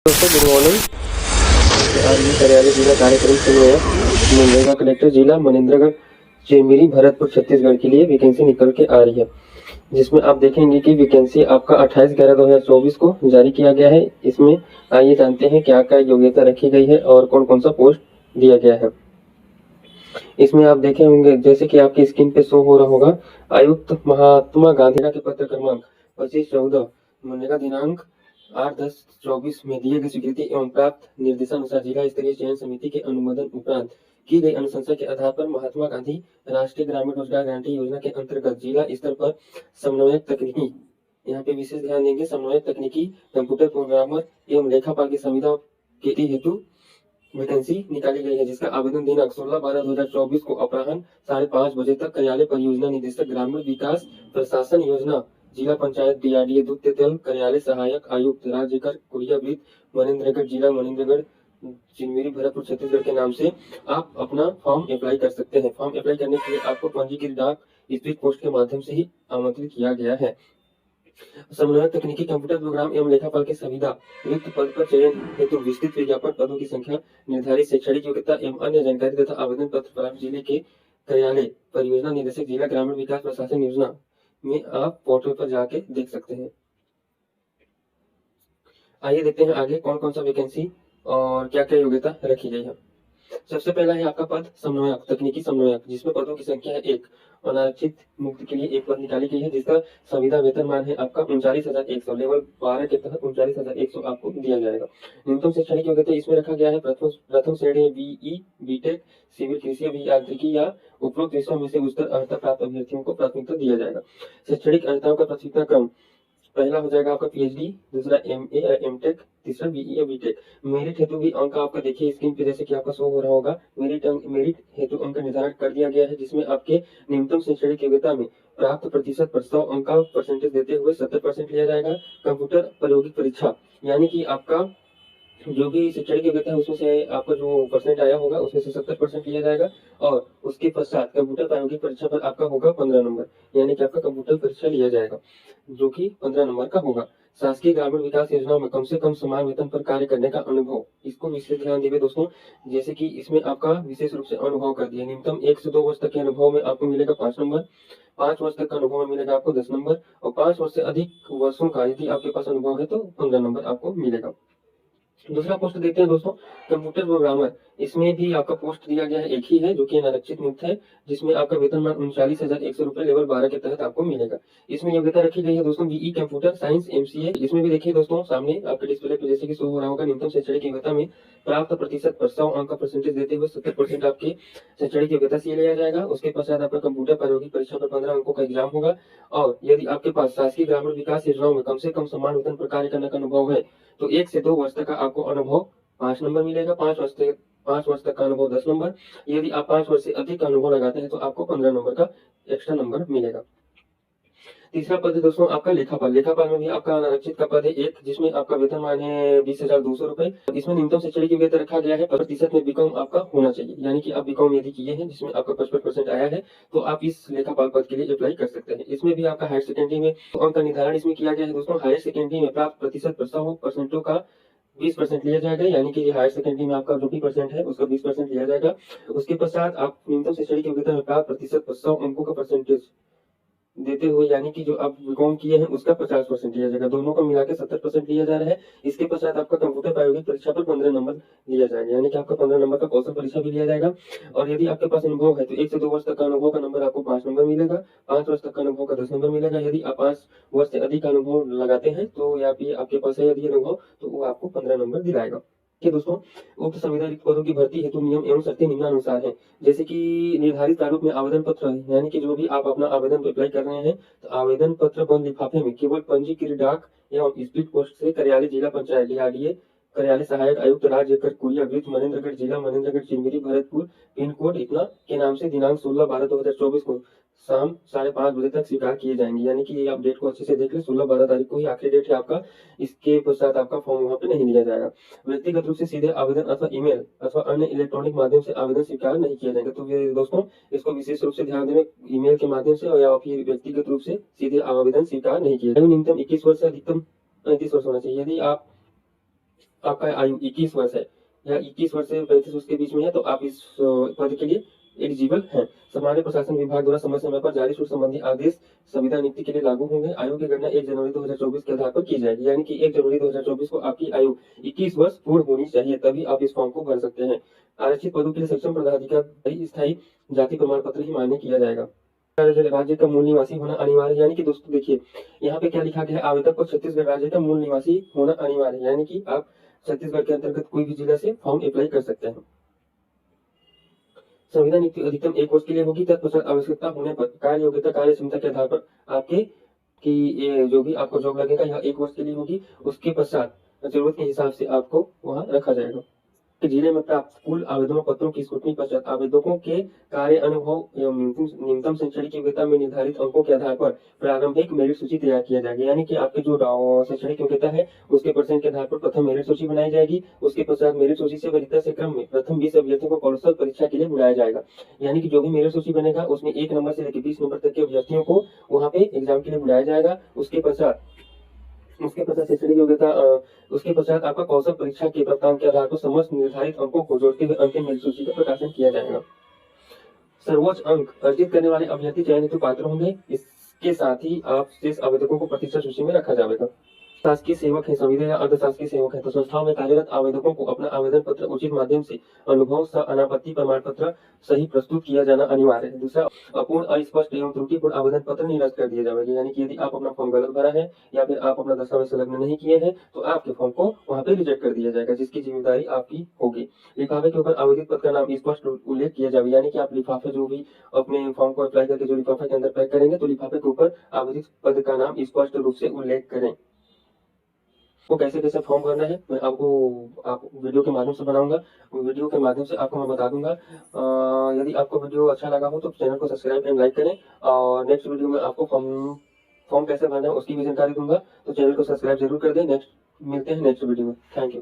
दोस्तों good morning. आज ये कार्यालय जिला कार्यक्रम समन्वयक मनरेगा कलेक्टर जिला मनेंद्रगढ़ चेमिरी भरतपुर छत्तीसगढ़ के लिए वैकेंसी निकल के आ रही है, जिसमें आप देखेंगे कि वैकेंसी आपका 28/11/2024 को जारी किया गया है। इसमें आइए जानते हैं क्या क्या योग्यता रखी गई है और कौन कौन सा पोस्ट दिया गया है। इसमें आप देखे होंगे जैसे कि आपकी स्क्रीन पे शो हो रहा होगा, आयुक्त महात्मा गांधी के पत्र क्रमांक 25/14 मनरेगा दिनांक 8/10/24 में दिए गए स्वीकृति एवं प्राप्त निर्देशानुसार जिला स्तरीय चयन समिति के अनुमोदन उपरांत की गई अनुशंसा के आधार पर महात्मा गांधी राष्ट्रीय ग्रामीण रोजगार गारंटी योजना के अंतर्गत जिला स्तर पर समन्वयक तकनीकी, यहाँ पे विशेष ध्यान देंगे, समन्वयक तकनीकी कंप्यूटर प्रोग्रामर एवं लेखापाल की संविदा के हेतु वैकेंसी निकाली गई है, जिसका आवेदन दिनांक 16/12/2024 को अपराह्न 5:30 बजे तक कार्यालय परियोजना निदेशक ग्रामीण विकास प्रशासन योजना जिला पंचायत DRDA द्वितीय दल कार्यालय सहायक आयुक्त राजशेखर कुरियावृत्त मनेंद्रगढ़ जिला मनेंद्रगढ़ चिनमेरी भरतपुर छत्तीसगढ़ के नाम से आप अपना फॉर्म अप्लाई कर सकते हैं। फॉर्म अप्लाई करने के लिए आपको पंजीकृत डाक स्पीड पोस्ट के माध्यम से ही आमंत्रित किया गया है। समन्वयक तकनीकी कंप्यूटर प्रोग्राम एवं लेखापाल के संविदा रिक्त पद पर चयन हेतु विस्तृत विज्ञापन, पदों की संख्या, निर्धारित शैक्षणिक योग्यता एवं अन्य जानकारी तथा आवेदन पत्र प्राप्त जिले के कार्यालय परियोजना निदेशक जिला ग्रामीण विकास प्रशासन योजना में आप पोर्टल पर जाके देख सकते हैं। आइए देखते हैं आगे कौन कौन सा वैकेंसी और क्या क्या योग्यता रखी गई है। सबसे पहला है आपका पद समन्वयक तकनीकी समन्वयक, जिसमें पदों की संख्या है 1। अनारक्षित मुक्त के लिए एक पद निकाली गई है, जिसका संविदा वेतन मान है आपका 39,100। लेवल 12 के तहत 39,100 आपको दिया जाएगा। न्यूनतम शैक्षणिक योग्यता इसमें रखा गया है प्रथम श्रेणी BE BTech सिविल कृषि अभियांत्रिकी या उपरोक्त विषयों में से उच्चतर अर्हता प्राप्त अभ्यर्थियों को प्राथमिकता दिया जाएगा। शैक्षणिक अर्हताओं का प्राथमिकता क्रम पहला हो जाएगा आपका PhD, दूसरा MA या MTech, तीसरा BE या BTech। मेरिट हेतु भी अंक आपका देखिए स्क्रीन पे जैसे कि आपका शो हो रहा होगा, मेरिट हेतु अंक का निर्धारण कर दिया गया है, जिसमें आपके न्यूनतम शैक्षणिक योग्यता में प्राप्त प्रतिशत पर 100 अंक का परसेंटेज देते हुए 70% लिया जाएगा। कंप्यूटर प्रायोगिक परीक्षा यानी कि आपका जो भी शैक्षणिक योग्यता है उसमें से आपका जो परसेंट आया होगा उसमें से 70% लिया जाएगा और उसके पश्चात कंप्यूटर प्रायोगिक परीक्षा पर आपका होगा 15 नंबर, यानी कि आपका कंप्यूटर परीक्षा लिया जाएगा जो कि 15 नंबर का होगा। शासकीय ग्रामीण विकास योजनाओं में कम से कम समान वेतन पर कार्य करने का अनुभव, इसको विशेष ध्यान देंगे दोस्तों, जैसे कि इसमें आपका विशेष रूप से अनुभव कर दिया। न्यूनतम 1 से 2 वर्ष तक के अनुभव में आपको मिलेगा 5 नंबर, 5 वर्ष तक का अनुभव में मिलेगा आपको 10 नंबर और 5 वर्ष से अधिक वर्षों का यदि आपके पास अनुभव है तो 15 नंबर आपको मिलेगा। दूसरा पोस्ट देखते हैं दोस्तों, कंप्यूटर प्रोग्रामर। इसमें भी आपका पोस्ट दिया गया है, एक ही है जो कि अनारक्षित मुक्त है, जिसमें आपका वेतनमान 39,100 रुपए लेवल 12 के तहत आपको मिलेगा। इसमें योग्यता रखी गई है दोस्तों BE कंप्यूटर साइंस MCA। इसमें भी देखिए दोस्तों सामने आपके डिस्प्ले पे जैसे कि शो हो रहा होगा, न्यूनतम शैक्षणिक योग्यता में प्राप्त प्रतिशत पर 100 अंक का परसेंटेज देते हुए 70% आपके शैक्षणिक योग्यता से लिया जाएगा। उसके पश्चात आपका कंप्यूटर प्रायोगिक परीक्षा पर 15 अंकों का एग्जाम होगा और यदि आपके पास शासकीय ग्रामीण विकास योजनाओं में कम से कम समान वेतन पर कार्य करने का अनुभव है तो 1 से 2 वर्ष तक का आपको अनुभव 5 नंबर मिलेगा। 5 वर्ष तक का अनुभव 10 नंबर। यदि आप 5 वर्ष से अधिक का अनुभव लगाते हैं तो आपको 15 नंबर का एक्स्ट्रा नंबर मिलेगा। तीसरा पद है दोस्तों आपका लेखापाल। लेखापाल में भी आपका अनारक्षित का पद है 1, जिसमें आपका वेतनमान है 20,200 रुपए। इसमें न्यूनतम शैक्षणिक योग्यता रखा गया है प्रतिशत में बीकॉम आपका होना चाहिए, यानी कि आप बीकॉम यदि किए हैं जिसमें आपका 55% आया है तो आप इस लेखापाल पद के लिए अप्लाई कर सकते हैं। इसमें भी आपका हायर सेकेंडरी में अंक का निर्धारण इसमें किया गया है दोस्तों। हायर सेकेंडरी में प्राप्त प्रतिशत पर 100% का 20% लिया जाएगा, यानी कि हायर सेकेंडरी में आपका जो भी परसेंट है उसका 20% लिया जाएगा। उसके पश्चात आप न्यूनतम शैक्षणिक योग्यता में प्राप्त प्रतिशत पर 100 अंकों का परसेंटेज देते हुए, यानी कि जो आप बीकॉम किए हैं उसका 50% लिया जाएगा। दोनों को मिलाकर 70% लिया जा रहा है। इसके पश्चात आपका कंप्यूटर प्रायोगिक परीक्षा पर 15 नंबर लिया जाएगा, यानी कि आपका 15 नंबर का कौशल परीक्षा भी लिया जाएगा। और यदि आपके पास अनुभव है तो 1 से 2 वर्ष तक का अनुभव का नंबर आपको 5 नंबर मिलेगा। 5 वर्ष तक का अनुभव का 10 नंबर मिलेगा। यदि आप 5 वर्ष से अधिक अनुभव लगाते हैं तो या फिर आपके पास है यदि अनुभव तो वो आपको 15 नंबर दिलाएगा। दोस्तों उक्त संविदा रिक्त पदों की भर्ती हेतु नियम एवं शर्तें निम्नानुसार है, जैसे कि निर्धारित प्रारूप में आवेदन पत्र है, यानी कि जो भी आप अपना आवेदन अप्लाई कर रहे हैं तो आवेदन पत्र बंद लिफाफे में केवल पंजीकृत डाक एवं स्पीड पोस्ट से कार्यालय जिला पंचायत DRDA कार्यालय सहायक आयुक्त राजशेखर कुरियावृत्त मनेंद्रगढ़ जिला मनेंद्रगढ़ चिनमिरी भरतपुर पिन कोड इतना के नाम से दिनांक 16/12/2024 को शाम 5:30 बजे तक स्वीकार किए जाएंगे, यानी कि आप डेट को अच्छे से देख लें। 16/12 तारीख को ही आखिरी डेट है आपका। इसके पश्चात आपका फॉर्म वहाँ पे नहीं लिया जाएगा। व्यक्तिगत रूप से सीधे आवेदन अथवा ईमेल अथवा अन्य इलेक्ट्रॉनिक माध्यम से आवेदन स्वीकार नहीं किया जाएगा। तो ये दोस्तों इसको विशेष रूप से ध्यान दें, ईमेल के माध्यम से या फिर व्यक्तिगत रूप से सीधे आवेदन स्वीकार नहीं किया जाएगा। न्यूनतम 21 वर्ष से अधिकतम 35 वर्ष होना चाहिए। यदि आप आपका आयु 21 वर्ष है या 21 वर्ष से 35 वर्ष के बीच में है तो आप इस पद के लिए एलिजिबल हैं। सामान्य प्रशासन विभाग द्वारा समय समय पर जारी सूट संबंधी आदेश संविदा नियुक्ति के लिए लागू होंगे। आयु की गणना 1 जनवरी 2024 के आधार पर की जाएगी, यानी कि 1 जनवरी 2024 को आपकी आयु 21 वर्ष पूर्ण होनी चाहिए, तभी आप इस फॉर्म को भर सकते हैं। आरक्षित पदों के लिए सक्षम पदाधिकारी स्थायी जाति प्रमाण पत्र ही मान्य किया जाएगा। राज्य का मूल निवासी होना अनिवार्य है, यानी कि दोस्तों देखिए यहाँ पे क्या लिखा गया है, आवेदक को छत्तीसगढ़ राज्य का मूल निवासी होना अनिवार्य है, यानी कि आप छत्तीसगढ़ के अंतर्गत कोई भी जिला से फॉर्म अप्लाई कर सकते हैं। संविदा नियुक्ति अधिकतम 1 वर्ष के लिए होगी। तत्पश्चात आवश्यकता होने पर कार्य योग्यता कार्य क्षमता के आधार पर आपके कि ये जो भी आपको जॉब लगेगा यह 1 वर्ष के लिए होगी। उसके पश्चात जरूरत के हिसाब से आपको वहां रखा जाएगा। जिले में प्राप्त कुल आवेदन पत्रों की स्क्रूटनी पश्चात आवेदकों के कार्य अनुभव एवं न्यूनतम शैक्षणिक योग्यता में निर्धारित अंकों के आधार पर प्रारंभिक मेरिट सूची तैयार किया जाएगा, यानी कि आपके जो शैक्षणिक योग्यता है उसके परसेंट के आधार पर प्रथम मेरिट सूची बनाई जाएगी। उसके पश्चात मेरिट सूची से वरीयता से क्रम में प्रथम 20 अभ्यर्थियों को कौशल परीक्षा के लिए बुलाया जाएगा, यानी कि जो भी मेरिट सूची बनेगा उसमें 1 नंबर से लेकर 20 नंबर तक के अभ्यर्थियों को वहाँ पे एग्जाम के लिए बुलाया जाएगा। उसके पश्चात शैक्षणिक योग्यता उसके पश्चात आपका कौशल परीक्षा के प्राप्तांक के आधार पर समस्त निर्धारित अंकों को जोड़ते हुए अंतिम मेरिट सूची का प्रकाशन किया जाएगा। सर्वोच्च अंक अर्जित करने वाले अभ्यर्थी चयन हेतु पात्र होंगे। इसके साथ ही आप शेष आवेदकों को प्रतीक्षा सूची में रखा जाएगा। शासकीय सेवक है, संविदा या अर्धशासकीय सेवक है तो संस्थाओं में कार्यरत आवेदकों को अपना आवेदन पत्र उचित माध्यम से अनुभव सह अनापत्ति प्रमाण पत्र सही प्रस्तुत किया जाना अनिवार्य है। दूसरा, अपूर्ण अस्पष्ट एवं त्रुटिपूर्ण आवेदन पत्र निरस्त कर दिए जाएंगे, यानी कि यदि आप अपना फॉर्म गलत भरा है या फिर आप अपना दस्तावेज संलग्न नहीं किए हैं तो आपके फॉर्म को वहाँ पे रिजेक्ट कर दिया जाएगा, जिसकी जिम्मेदारी आपकी होगी। लिफाफे के ऊपर आवेदित पद का नाम स्पष्ट उल्लेख किया जाएगा, यानी कि आप लिफाफे जो भी अपने फॉर्म को अप्लाई करके जो लिफाफे के अंदर पैक करेंगे तो लिफाफे के ऊपर आवेदित पद का नाम स्पष्ट रूप से उल्लेख करें। वो कैसे कैसे फॉर्म भरना है मैं आप वीडियो के माध्यम से बनाऊंगा, वीडियो के माध्यम से आपको मैं बता दूंगा। यदि आपको वीडियो अच्छा लगा हो तो चैनल को सब्सक्राइब एंड लाइक करें, और नेक्स्ट वीडियो में आपको फॉर्म कैसे भरना है उसकी भी जानकारी दूंगा, तो चैनल को सब्सक्राइब जरूर कर दें। नेक्स्ट मिलते हैं नेक्स्ट वीडियो में। Thank you.